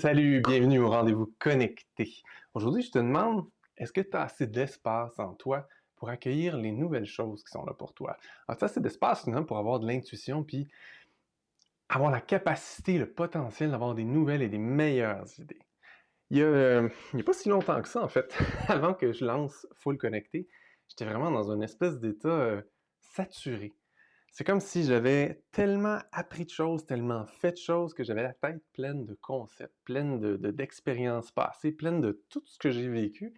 Salut, bienvenue au rendez-vous connecté. Aujourd'hui, je te demande, est-ce que tu as assez d'espace en toi pour accueillir les nouvelles choses qui sont là pour toi? As-tu assez d'espace finalement pour avoir de l'intuition puis avoir la capacité, le potentiel d'avoir des nouvelles et des meilleures idées? Il y a pas si longtemps que ça, en fait, avant que je lance Full Connecté, j'étais vraiment dans une espèce d'état saturé. C'est comme si j'avais tellement appris de choses, tellement fait de choses, que j'avais la tête pleine de concepts, pleine d'expériences passées, pleine de tout ce que j'ai vécu.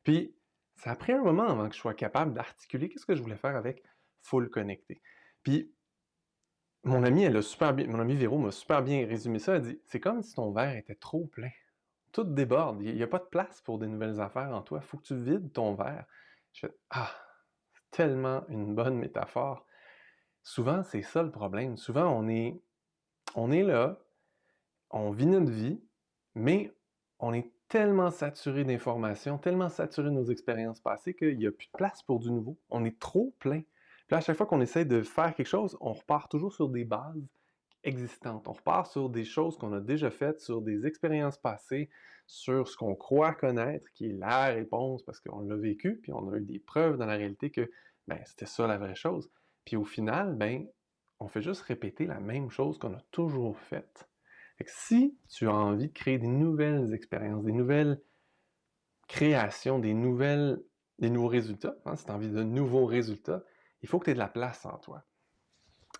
Puis, ça a pris un moment avant que je sois capable d'articuler qu'est-ce que je voulais faire avec Full Connecté. Puis, mon ami Véro m'a super bien résumé ça. Elle dit, c'est comme si ton verre était trop plein. Tout déborde. Il n'y a pas de place pour des nouvelles affaires en toi. Il faut que tu vides ton verre. Je fais, c'est tellement une bonne métaphore. Souvent, c'est ça le problème. Souvent, on est là, on vit notre vie, mais on est tellement saturé d'informations, tellement saturé de nos expériences passées qu'il n'y a plus de place pour du nouveau. On est trop plein. Puis là, à chaque fois qu'on essaie de faire quelque chose, on repart toujours sur des bases existantes. On repart sur des choses qu'on a déjà faites, sur des expériences passées, sur ce qu'on croit connaître, qui est la réponse parce qu'on l'a vécu, puis on a eu des preuves dans la réalité que c'était ça la vraie chose. Puis au final, on fait juste répéter la même chose qu'on a toujours faite. Fait que si tu as envie de créer des nouvelles expériences, des nouvelles créations, des nouveaux résultats, si tu as envie de nouveaux résultats, il faut que tu aies de la place en toi.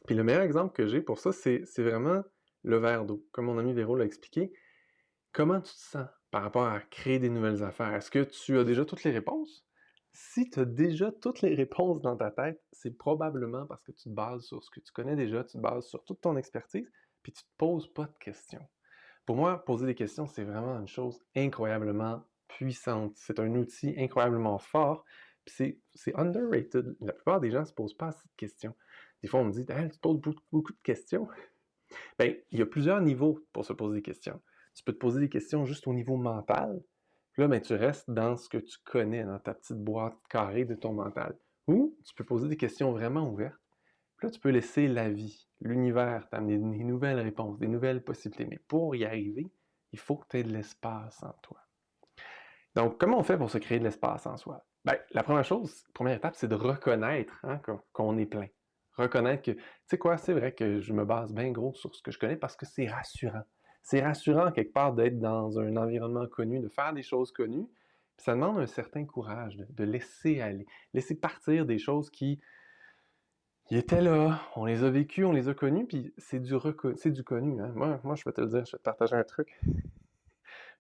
Puis le meilleur exemple que j'ai pour ça, c'est vraiment le verre d'eau. Comme mon ami Véro l'a expliqué, comment tu te sens par rapport à créer des nouvelles affaires? Est-ce que tu as déjà toutes les réponses? Si tu as déjà toutes les réponses dans ta tête, c'est probablement parce que tu te bases sur ce que tu connais déjà, tu te bases sur toute ton expertise, puis tu te poses pas de questions. Pour moi, poser des questions, c'est vraiment une chose incroyablement puissante. C'est un outil incroyablement fort, puis c'est underrated. La plupart des gens se posent pas assez de questions. Des fois, on me dit, hey, tu te poses beaucoup de questions. Il y a plusieurs niveaux pour se poser des questions. Tu peux te poser des questions juste au niveau mental. Puis là, tu restes dans ce que tu connais, dans ta petite boîte carrée de ton mental. Ou tu peux poser des questions vraiment ouvertes. Puis là, tu peux laisser la vie, l'univers t'amener des nouvelles réponses, des nouvelles possibilités. Mais pour y arriver, il faut que tu aies de l'espace en toi. Donc, comment on fait pour se créer de l'espace en soi? La première étape, c'est de reconnaître qu'on est plein. Reconnaître que, tu sais quoi, c'est vrai que je me base bien gros sur ce que je connais parce que c'est rassurant. C'est rassurant quelque part d'être dans un environnement connu, de faire des choses connues. Puis ça demande un certain courage de laisser aller, laisser partir des choses qui étaient là, on les a vécues, on les a connues, puis c'est du connu. Hein? Moi, je vais te le dire, je vais te partager un truc.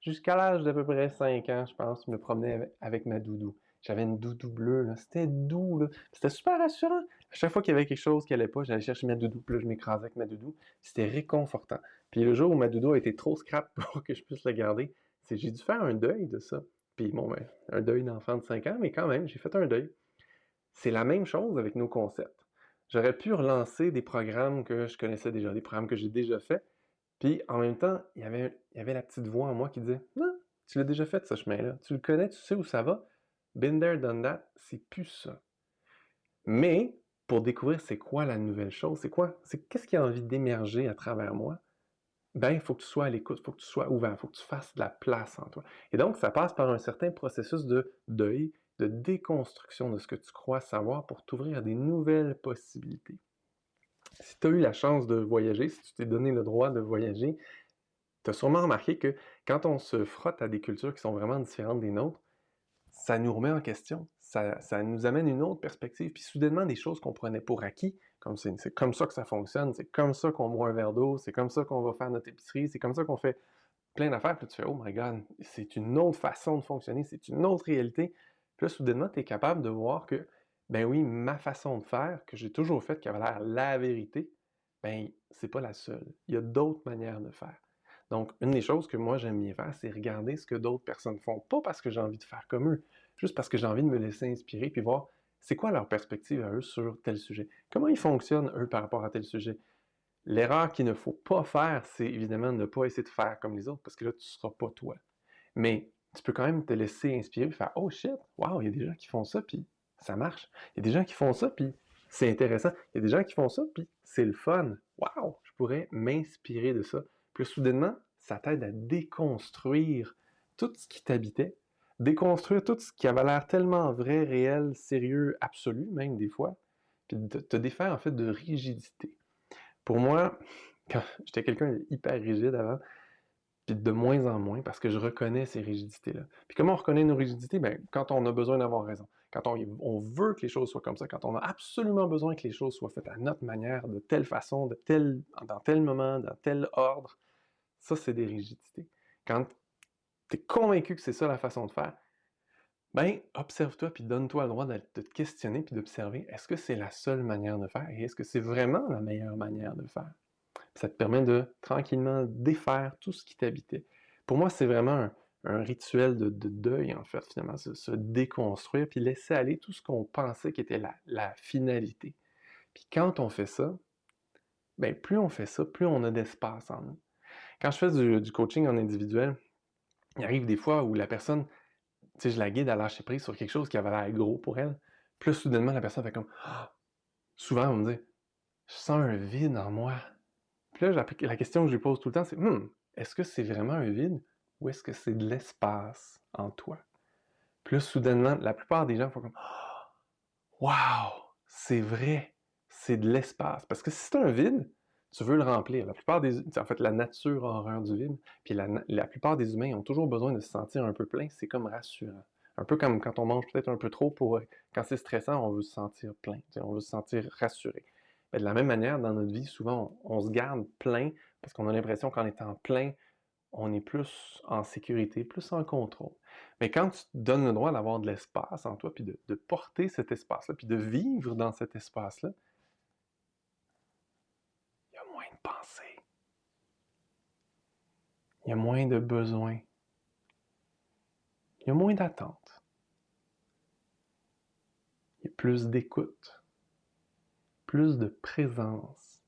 Jusqu'à l'âge d'à peu près 5 ans, je pense, je me promenais avec ma doudou. J'avais une doudou bleue, là. C'était doux, là. C'était super rassurant. À chaque fois qu'il y avait quelque chose qui allait pas, j'allais chercher ma doudou, puis là, je m'écrasais avec ma doudou. C'était réconfortant. Puis le jour où ma doudou a été trop scrap pour que je puisse la garder, j'ai dû faire un deuil de ça. Puis un deuil d'enfant de 5 ans, mais quand même, j'ai fait un deuil. C'est la même chose avec nos concepts. J'aurais pu relancer des programmes que je connaissais déjà, des programmes que j'ai déjà faits, puis en même temps, il y avait la petite voix en moi qui disait non, tu l'as déjà fait ce chemin-là. Tu le connais, tu sais où ça va. Been there, done that, c'est plus ça. Mais pour découvrir c'est quoi la nouvelle chose, qu'est-ce qui a envie d'émerger à travers moi, il faut que tu sois à l'écoute, il faut que tu sois ouvert, il faut que tu fasses de la place en toi. Et donc, ça passe par un certain processus de deuil, de déconstruction de ce que tu crois savoir pour t'ouvrir à des nouvelles possibilités. Si tu as eu la chance de voyager, si tu t'es donné le droit de voyager, tu as sûrement remarqué que quand on se frotte à des cultures qui sont vraiment différentes des nôtres, ça nous remet en question. Ça nous amène une autre perspective. Puis soudainement, des choses qu'on prenait pour acquis, comme c'est comme ça que ça fonctionne, c'est comme ça qu'on boit un verre d'eau, c'est comme ça qu'on va faire notre épicerie, c'est comme ça qu'on fait plein d'affaires. Puis là, tu fais, oh my God, c'est une autre façon de fonctionner, c'est une autre réalité. Puis là, soudainement, tu es capable de voir que, ben oui, ma façon de faire, que j'ai toujours faite, qui avait l'air la vérité, c'est pas la seule. Il y a d'autres manières de faire. Donc, une des choses que moi j'aime bien faire, c'est regarder ce que d'autres personnes font. Pas parce que j'ai envie de faire comme eux, juste parce que j'ai envie de me laisser inspirer puis voir c'est quoi leur perspective à eux sur tel sujet. Comment ils fonctionnent, eux, par rapport à tel sujet. L'erreur qu'il ne faut pas faire, c'est évidemment de ne pas essayer de faire comme les autres, parce que là, tu ne seras pas toi. Mais tu peux quand même te laisser inspirer et faire « Oh shit, wow, il y a des gens qui font ça, puis ça marche. Il y a des gens qui font ça, puis c'est intéressant. Il y a des gens qui font ça, puis c'est le fun. Wow, je pourrais m'inspirer de ça. » Puis soudainement, ça t'aide à déconstruire tout ce qui t'habitait, déconstruire tout ce qui avait l'air tellement vrai, réel, sérieux, absolu, même des fois, puis de te défaire en fait de rigidité. Pour moi, quand j'étais quelqu'un d'hyper rigide avant, puis de moins en moins, parce que je reconnais ces rigidités-là. Puis comment on reconnaît nos rigidités? Ben, quand on a besoin d'avoir raison. Quand on veut que les choses soient comme ça, quand on a absolument besoin que les choses soient faites à notre manière, de telle façon, dans tel moment, dans tel ordre, ça, c'est des rigidités. Quand tu es convaincu que c'est ça la façon de faire, ben, observe-toi puis donne-toi le droit de te questionner puis d'observer, est-ce que c'est la seule manière de faire et est-ce que c'est vraiment la meilleure manière de faire? Ça te permet de tranquillement défaire tout ce qui t'habitait. Pour moi, c'est vraiment un rituel de deuil, en fait, finalement, se déconstruire, puis laisser aller tout ce qu'on pensait qui était la finalité. Puis quand on fait ça, ben plus on fait ça, plus on a d'espace en nous. Quand je fais du coaching en individuel, il arrive des fois où la personne, tu sais, je la guide à lâcher prise sur quelque chose qui avait l'air gros pour elle. Puis là, soudainement, la personne fait comme, ah! Souvent, on me dit, je sens un vide en moi. Puis là, la question que je lui pose tout le temps, c'est est-ce que c'est vraiment un vide ou est-ce que c'est de l'espace en toi? Puis là, soudainement, la plupart des gens font comme waouh, c'est vrai, c'est de l'espace. Parce que si c'est un vide, tu veux le remplir. La plupart des. En fait, la nature a horreur du vide. Puis la plupart des humains ont toujours besoin de se sentir un peu plein. C'est comme rassurant. Un peu comme quand on mange peut-être un peu trop pour. Quand c'est stressant, on veut se sentir plein. On veut se sentir rassuré. Mais de la même manière, dans notre vie, souvent, on se garde plein parce qu'on a l'impression qu'en étant plein, on est plus en sécurité, plus en contrôle. Mais quand tu te donnes le droit d'avoir de l'espace en toi, puis de porter cet espace-là, puis de vivre dans cet espace-là, il y a moins de pensées, il y a moins de besoins, il y a moins d'attentes, il y a plus d'écoute, plus de présence.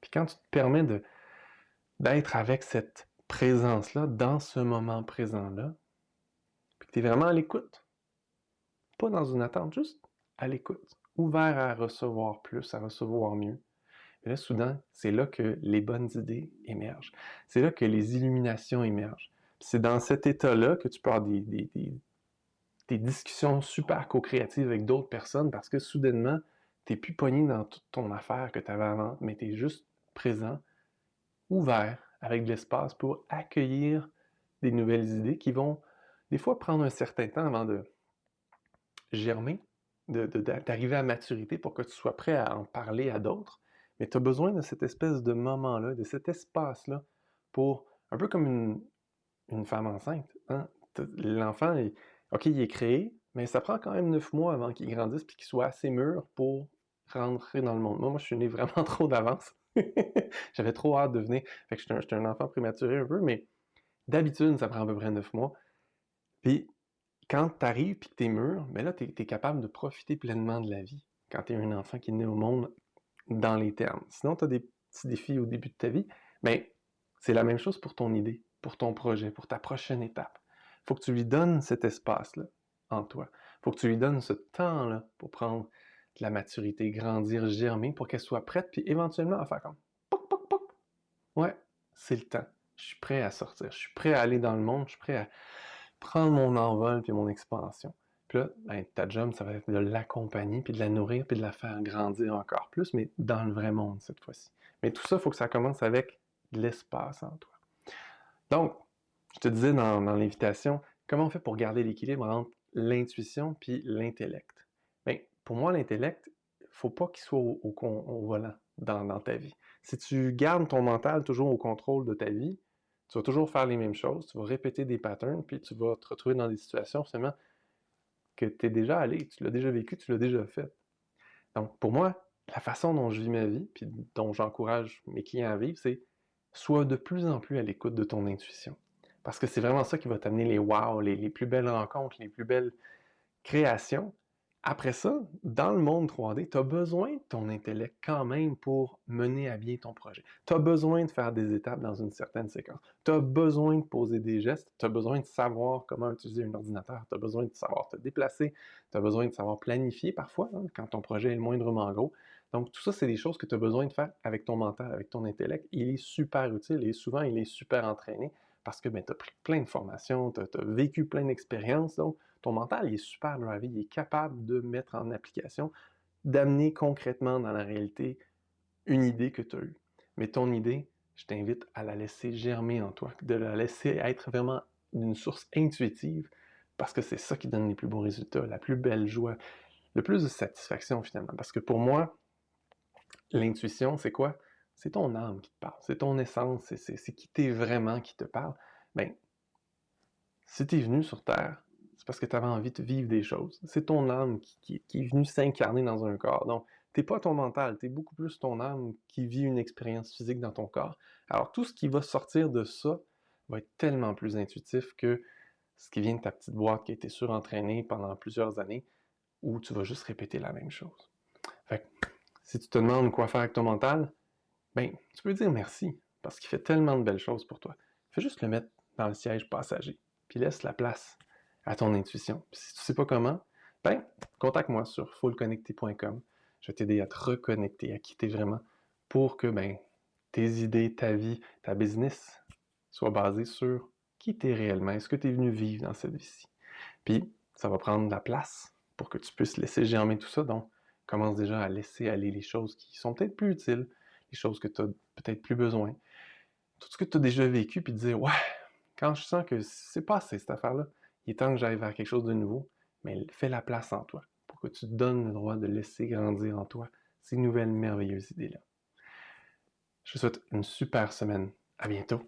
Puis quand tu te permets d'être avec cette présence-là, dans ce moment présent-là, puis que tu es vraiment à l'écoute, pas dans une attente, juste à l'écoute, ouvert à recevoir plus, à recevoir mieux. Et là, soudain, c'est là que les bonnes idées émergent. C'est là que les illuminations émergent. C'est dans cet état-là que tu peux avoir des discussions super co-créatives avec d'autres personnes parce que soudainement, tu n'es plus pogné dans toute ton affaire que tu avais avant, mais tu es juste présent, ouvert, avec de l'espace pour accueillir des nouvelles idées qui vont des fois prendre un certain temps avant de germer, d'arriver à maturité pour que tu sois prêt à en parler à d'autres. Mais tu as besoin de cette espèce de moment-là, de cet espace-là, pour, un peu comme une femme enceinte. Hein? L'enfant, OK, il est créé, mais ça prend quand même 9 mois avant qu'il grandisse et qu'il soit assez mûr pour rentrer dans le monde. Moi, je suis né vraiment trop d'avance. J'avais trop hâte de venir. Fait que j'étais un enfant prématuré un peu, mais d'habitude, ça prend à peu près 9 mois. Puis quand tu arrives et que tu es mûr, ben là, tu es capable de profiter pleinement de la vie quand tu es un enfant qui est né au monde dans les termes. Sinon, tu as des petits défis au début de ta vie, mais c'est la même chose pour ton idée, pour ton projet, pour ta prochaine étape. Il faut que tu lui donnes cet espace-là en toi. Il faut que tu lui donnes ce temps-là pour prendre de la maturité, grandir, germer, pour qu'elle soit prête, puis éventuellement à faire comme poc, poc, poc. Ouais, c'est le temps. Je suis prêt à sortir. Je suis prêt à aller dans le monde. Je suis prêt à prendre mon envol puis mon expansion. Puis là, ben, ta job, ça va être de l'accompagner, puis de la nourrir, puis de la faire grandir encore plus, mais dans le vrai monde cette fois-ci. Mais tout ça, il faut que ça commence avec de l'espace en toi. Donc, je te disais dans l'invitation, comment on fait pour garder l'équilibre entre l'intuition puis l'intellect? Bien, pour moi, l'intellect, il ne faut pas qu'il soit au volant dans ta vie. Si tu gardes ton mental toujours au contrôle de ta vie, tu vas toujours faire les mêmes choses, tu vas répéter des patterns, puis tu vas te retrouver dans des situations finalement que tu es déjà allé, tu l'as déjà vécu, tu l'as déjà fait. Donc, pour moi, la façon dont je vis ma vie, puis dont j'encourage mes clients à vivre, c'est sois de plus en plus à l'écoute de ton intuition. Parce que c'est vraiment ça qui va t'amener les wow, les plus belles rencontres, les plus belles créations, Après ça, dans le monde 3D, tu as besoin de ton intellect quand même pour mener à bien ton projet. Tu as besoin de faire des étapes dans une certaine séquence. Tu as besoin de poser des gestes. Tu as besoin de savoir comment utiliser un ordinateur. Tu as besoin de savoir te déplacer. Tu as besoin de savoir planifier parfois, hein, quand ton projet est le moindrement gros. Donc, tout ça, c'est des choses que tu as besoin de faire avec ton mental, avec ton intellect. Il est super utile et souvent, il est super entraîné parce que ben, tu as pris plein de formations, tu as vécu plein d'expériences. Donc, ton mental, il est super drivé, il est capable de mettre en application, d'amener concrètement dans la réalité une idée que tu as eue. Mais ton idée, je t'invite à la laisser germer en toi, de la laisser être vraiment d'une source intuitive, parce que c'est ça qui donne les plus bons résultats, la plus belle joie, le plus de satisfaction finalement. Parce que pour moi, l'intuition, c'est quoi? C'est ton âme qui te parle, c'est ton essence, c'est qui t'es vraiment qui te parle. Ben, si tu es venu sur Terre, c'est parce que tu avais envie de vivre des choses. C'est ton âme qui est venue s'incarner dans un corps. Donc, tu n'es pas ton mental, tu es beaucoup plus ton âme qui vit une expérience physique dans ton corps. Alors, tout ce qui va sortir de ça va être tellement plus intuitif que ce qui vient de ta petite boîte qui a été surentraînée pendant plusieurs années, où tu vas juste répéter la même chose. Fait que, si tu te demandes quoi faire avec ton mental, ben, tu peux dire merci, parce qu'il fait tellement de belles choses pour toi. Fais juste le mettre dans le siège passager, puis laisse la place à ton intuition. Puis si tu ne sais pas comment, ben, contacte-moi sur fullconnecté.com. Je vais t'aider à te reconnecter, à quitter vraiment, pour que ben, tes idées, ta vie, ta business soient basées sur qui tu es réellement, est-ce que tu es venu vivre dans cette vie-ci. Puis, ça va prendre de la place pour que tu puisses laisser germer tout ça. Donc, commence déjà à laisser aller les choses qui sont peut-être plus utiles, les choses que tu as peut-être plus besoin. Tout ce que tu as déjà vécu, puis te dire, ouais, quand je sens que c'est pas assez cette affaire-là, il est temps que j'aille vers quelque chose de nouveau, mais fais la place en toi pour que tu te donnes le droit de laisser grandir en toi ces nouvelles merveilleuses idées-là. Je te souhaite une super semaine. À bientôt.